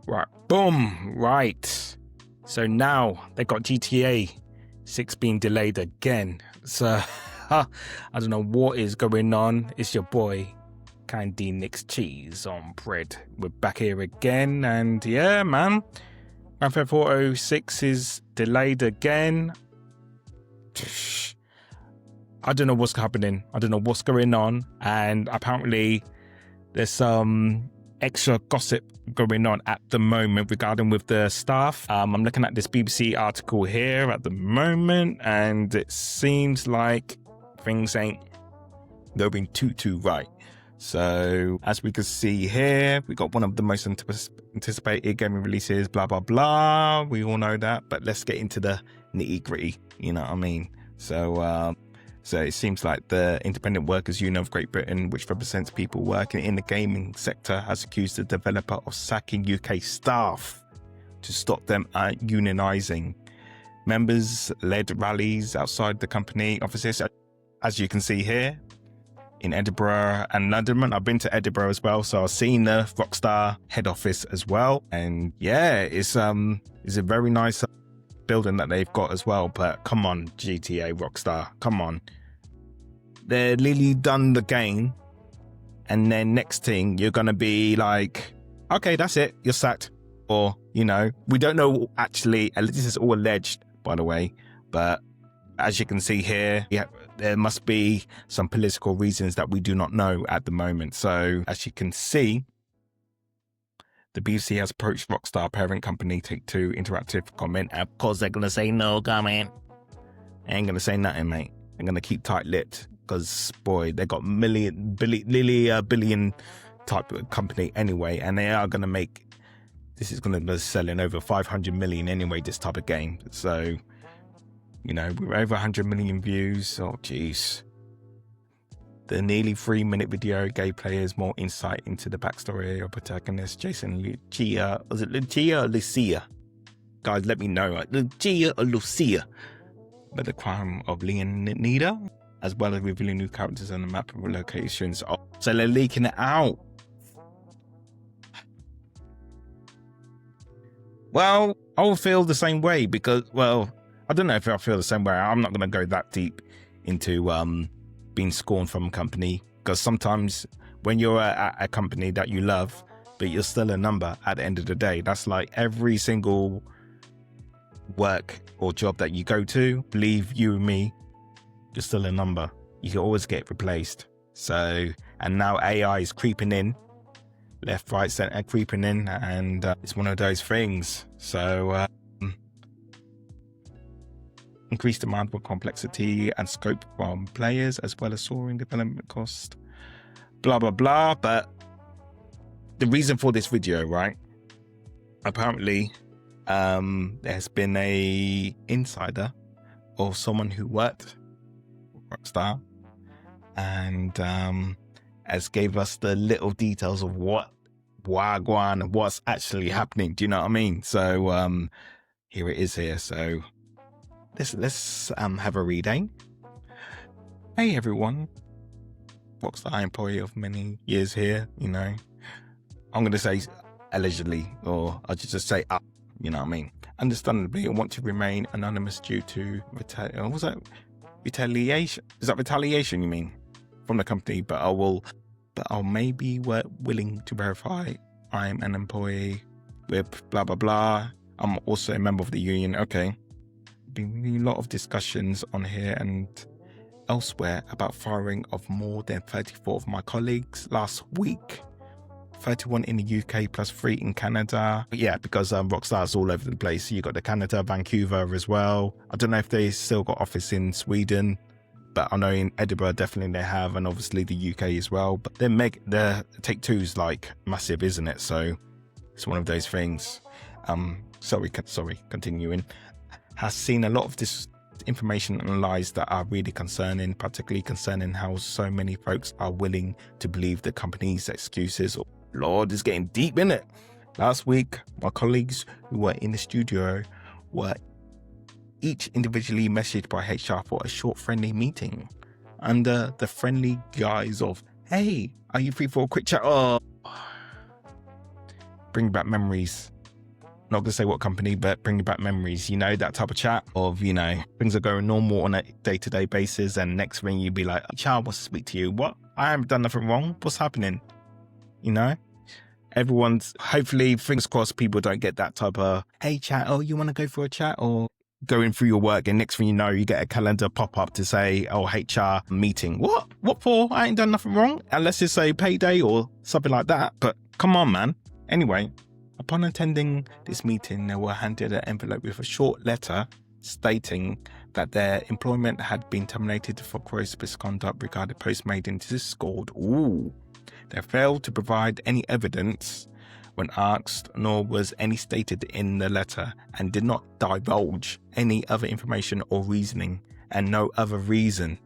Right, boom, right. So now they got GTA 6 being delayed again. So I don't know what is going on. It's your boy, Candy Nick's Cheese on bread. We're back here again, and yeah, man. Grand Theft Auto 6 is delayed again. I don't know what's happening. I don't know what's going on. And apparently there's some extra gossip going on at the moment regarding with the staff. I'm looking at this BBC article here at the moment, and it seems like things ain't going too right. So as we can see here, we got one of the most anticipated gaming releases, blah blah blah. We all know that, but let's get into the nitty gritty. You know what I mean? So it seems like the Independent Workers Union of Great Britain, which represents people working in the gaming sector, has accused the developer of sacking UK staff to stop them unionising. Members led rallies outside the company offices, as you can see here, in Edinburgh and London. I've been to Edinburgh as well, so I've seen the Rockstar head office as well. And yeah, it's a very nice building that they've got as well. But come on, GTA Rockstar, come on. They're literally done the game, and then next thing you're gonna be like, okay, that's it, you're sacked. Or, you know, we don't know actually, this is all alleged, by the way, but as you can see here, yeah, there must be some political reasons that we do not know at the moment. So as you can see, the BBC has approached Rockstar parent company Take-Two Interactive for comment. Of course, they're going to say no comment. I ain't going to say nothing, mate. I'm going to keep tight-lipped because, boy, they got billion type of company anyway, and they are going to make, this is going to be selling over 500 million anyway, this type of game. So, you know, we're over 100 million views. Oh, jeez. The nearly 3-minute video gave players more insight into the backstory of protagonist Jason Lucia. Was it Lucia or Lucia? Guys, let me know. Lucia or Lucia? But the crime of Leonida, as well as revealing new characters on the map of locations. Oh, so they're leaking it out. Well, I'll feel the same way because, well, I don't know if I feel the same way. I'm not going to go that deep into being scorned from a company, because sometimes when you're at a company that you love, but you're still a number at the end of the day, that's like every single work or job that you go to, believe you and me, you're still a number. You can always get replaced. So, and now AI is creeping in, left, right, center, creeping in, and it's one of those things. So increased demand for complexity and scope from players, as well as soaring development cost, blah blah blah. But the reason for this video, right, apparently there's been a insider or someone who worked with Rockstar and has gave us the little details of what wagwan and what's actually happening. Do you know what I mean? So here it is here. So let's have a reading. Hey everyone, Rockstar employee of many years here, you know. I'm going to say allegedly, or I'll just say up, you know what I mean. Understandably, I want to remain anonymous due to retaliation. Is that retaliation you mean? From the company, but I'll maybe we're willing to verify I'm an employee with blah blah blah. I'm also a member of the union. Okay. Been a lot of discussions on here and elsewhere about firing of more than 34 of my colleagues last week. 31 in the UK plus 3 in Canada. Yeah, because Rockstar's all over the place. You got the Canada, Vancouver as well. I don't know if they still got office in Sweden, but I know in Edinburgh definitely they have, and obviously the UK as well. But the Take-Two's like massive, isn't it? So it's one of those things. Sorry, continuing. Has seen a lot of this information and lies that are really concerning, particularly concerning how so many folks are willing to believe the company's excuses. Lord, it's getting deep, isn't it? Last week, my colleagues who were in the studio were each individually messaged by HR for a short friendly meeting under the friendly guise of, hey, are you free for a quick chat? Oh, bring back memories. Not gonna say what company, but bring back memories. You know, that type of chat of, you know, things are going normal on a day-to-day basis, and next thing you'd be like, child wants to speak to you. What? I haven't done nothing wrong. What's happening? You know? Everyone's, hopefully, fingers crossed, people don't get that type of, hey chat, oh, you want to go for a chat? Or going through your work, and next thing you know, you get a calendar pop up to say, oh, HR meeting. What for? I ain't done nothing wrong. Unless it's a payday or something like that. But come on, man. Anyway, upon attending this meeting, they were handed an envelope with a short letter stating that their employment had been terminated for gross misconduct regarding posts made in Discord. Ooh. They failed to provide any evidence when asked, nor was any stated in the letter, and did not divulge any other information or reasoning, and no other reason.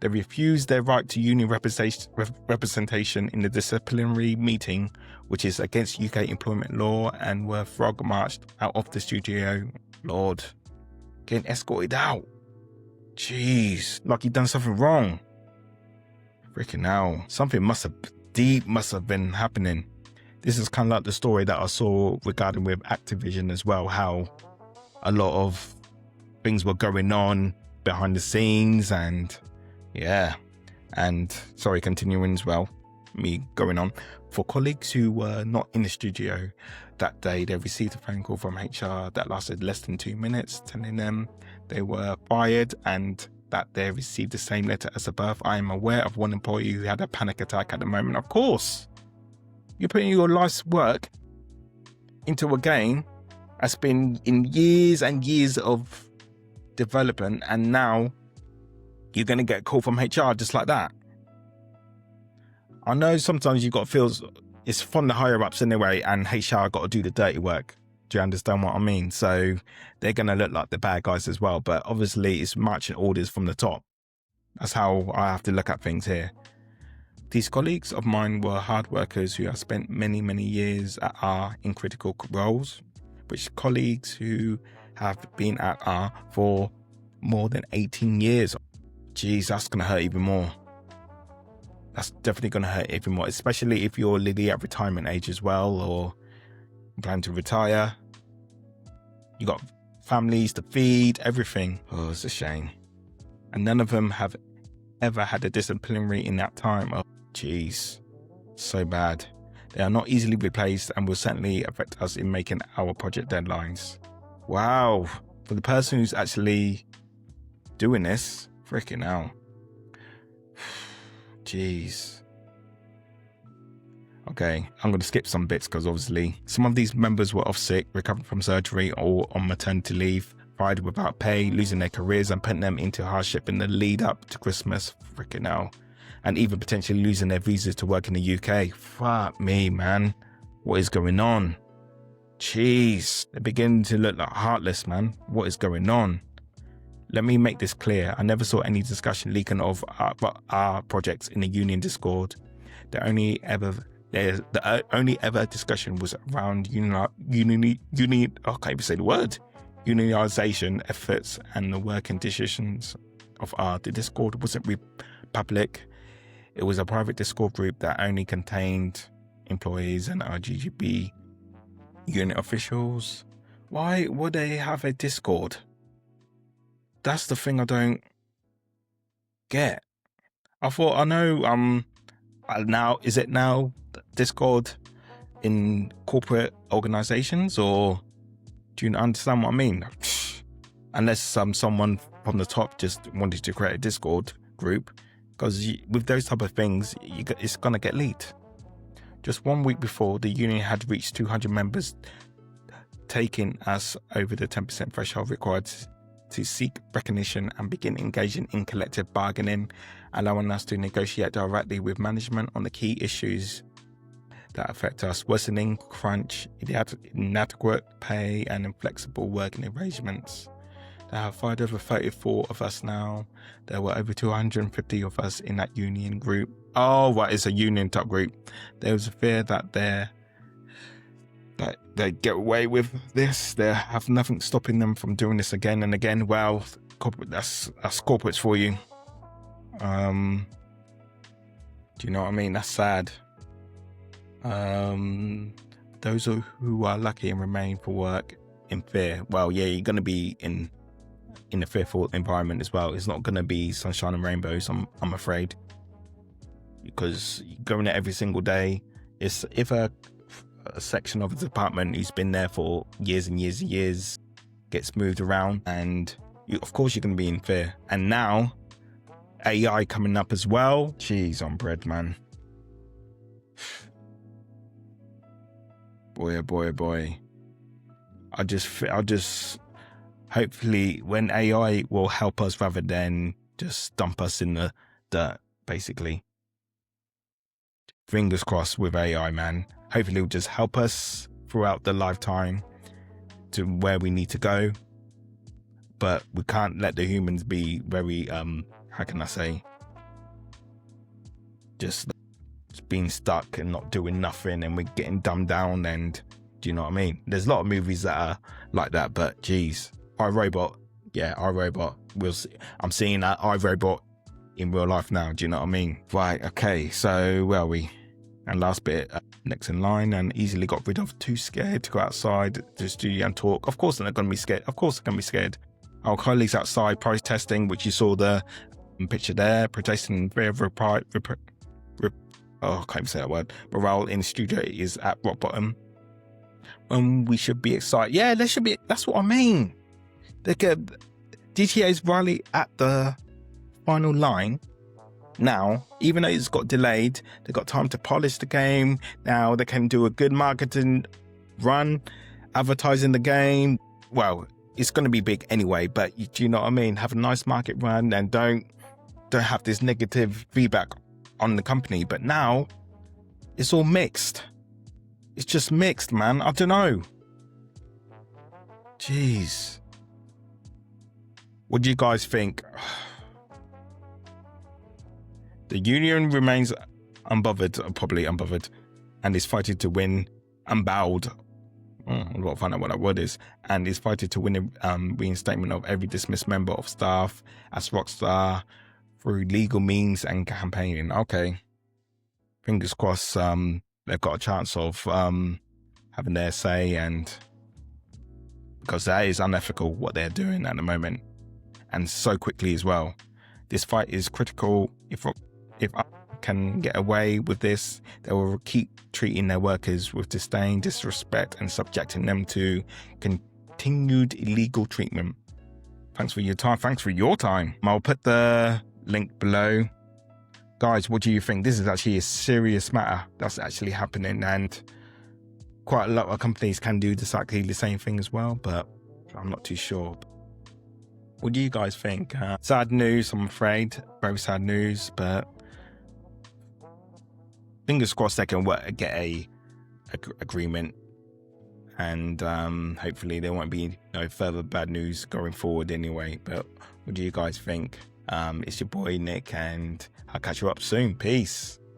They refused their right to union representation in the disciplinary meeting, which is against UK employment law, and were frog marched out of the studio. Lord, getting escorted out. Jeez, like he done something wrong. Freaking hell, something must have been happening. This is kind of like the story that I saw regarding with Activision as well, how a lot of things were going on behind the scenes, and yeah, and sorry, continuing as well, me going on. For colleagues who were not in the studio that day, they received a phone call from HR that lasted less than 2 minutes, telling them they were fired and that they received the same letter as above. I am aware of one employee who had a panic attack at the moment. Of course, you're putting your life's work into a game that's been in years and years of development, and now you're going to get a call from HR just like that. I know sometimes you've got to feel it's from the higher ups anyway, and HR got to do the dirty work. Do you understand what I mean? So they're going to look like the bad guys as well, but obviously it's marching orders from the top. That's how I have to look at things here. These colleagues of mine were hard workers who have spent many, many years at R in critical roles, which colleagues who have been at R for more than 18 years. Geez, that's going to hurt even more. That's definitely going to hurt even more, especially if you're legally at retirement age as well, or plan to retire. You got families to feed, everything. Oh, it's a shame. And none of them have ever had a disciplinary in that time. Oh, jeez, so bad. They are not easily replaced and will certainly affect us in making our project deadlines. Wow, for the person who's actually doing this, freaking hell. Jeez. Okay, I'm going to skip some bits because obviously some of these members were off sick, recovering from surgery, or on maternity leave, fired without pay, losing their careers and putting them into hardship in the lead up to Christmas. Freaking hell. And even potentially losing their visas to work in the UK. Fuck me, man. What is going on? Jeez. They're beginning to look like heartless, man. What is going on? Let me make this clear. I never saw any discussion leaking of our projects in the union Discord. The only ever discussion was around unionization efforts and the working decisions of our. The Discord wasn't public. It was a private Discord group that only contained employees and RGGB unit officials. Why would they have a Discord? That's the thing I don't get. I thought, I know, now, is it now Discord in corporate organizations, or do you understand what I mean? Unless someone from the top just wanted to create a Discord group, because with those type of things, it's going to get leaked. Just 1 week before, the union had reached 200 members, taking us over the 10% threshold required to seek recognition and begin engaging in collective bargaining, allowing us to negotiate directly with management on the key issues that affect us: worsening crunch, inadequate pay, and inflexible working arrangements. They have fired over 34 of us now. There were over 250 of us in that union group. Oh, right, it's a union top group. There was a fear that they get away with this. They have nothing stopping them from doing this again and again. Well, corporate, that's corporates for you. Do you know what I mean? That's sad. those who are lucky and remain for work in fear. Well, yeah, you're going to be in a fearful environment as well. It's not going to be sunshine and rainbows, I'm afraid, because you're going there every single day. It's if a section of the department who's been there for years and years and years gets moved around, and of course you're going to be in fear. And now AI coming up as well. Cheese on bread, man. Boy, oh boy, oh boy. I'll just hopefully when AI will help us rather than just dump us in the dirt, basically. Fingers crossed with AI, man. Hopefully it'll just help us throughout the lifetime to where we need to go. But we can't let the humans be very, how can I say, just being stuck and not doing nothing, and we're getting dumbed down. And do you know what I mean? There's a lot of movies that are like that, but geez, iRobot, yeah, iRobot. We'll see. I'm seeing that iRobot in real life now. Do you know what I mean? Right. Okay. So where are we? And last bit, next in line, and easily got rid of. Too scared to go outside to the studio and talk. Of course, they're not going to be scared. Of course, they're going to be scared. Our colleagues outside protesting, which you saw the picture there, protesting in fear of I can't even say that word. Morale in the studio is at rock bottom. We should be excited. Yeah, there should be. That's what I mean. GTA is really at the final line now. Even though it's got delayed, they've got time to polish the game. Now they can do a good marketing run, advertising the game. Well, it's going to be big anyway, but do you know what I mean? Have a nice market run and don't have this negative feedback on the company. But now it's all mixed. It's just mixed, man. I don't know. Jeez. What do you guys think? The union remains probably unbothered, and is fighting to win, unbowed. I've got to find out what that word is. And is fighting to win a reinstatement of every dismissed member of staff as Rockstar through legal means and campaigning. Okay. Fingers crossed they've got a chance of having their say, and because that is unethical what they're doing at the moment, and so quickly as well. This fight is critical. If I can get away with this, they will keep treating their workers with disdain, disrespect, and subjecting them to continued illegal treatment. Thanks for your time. Thanks for your time. I'll put the link below. Guys, what do you think? This is actually a serious matter that's actually happening, and quite a lot of companies can do exactly the same thing as well, but I'm not too sure. What do you guys think? Sad news, I'm afraid. Very sad news, but fingers crossed they can get a agreement, and hopefully there won't be no further bad news going forward anyway. But what do you guys think? It's your boy Nick, and I'll catch you up soon. Peace.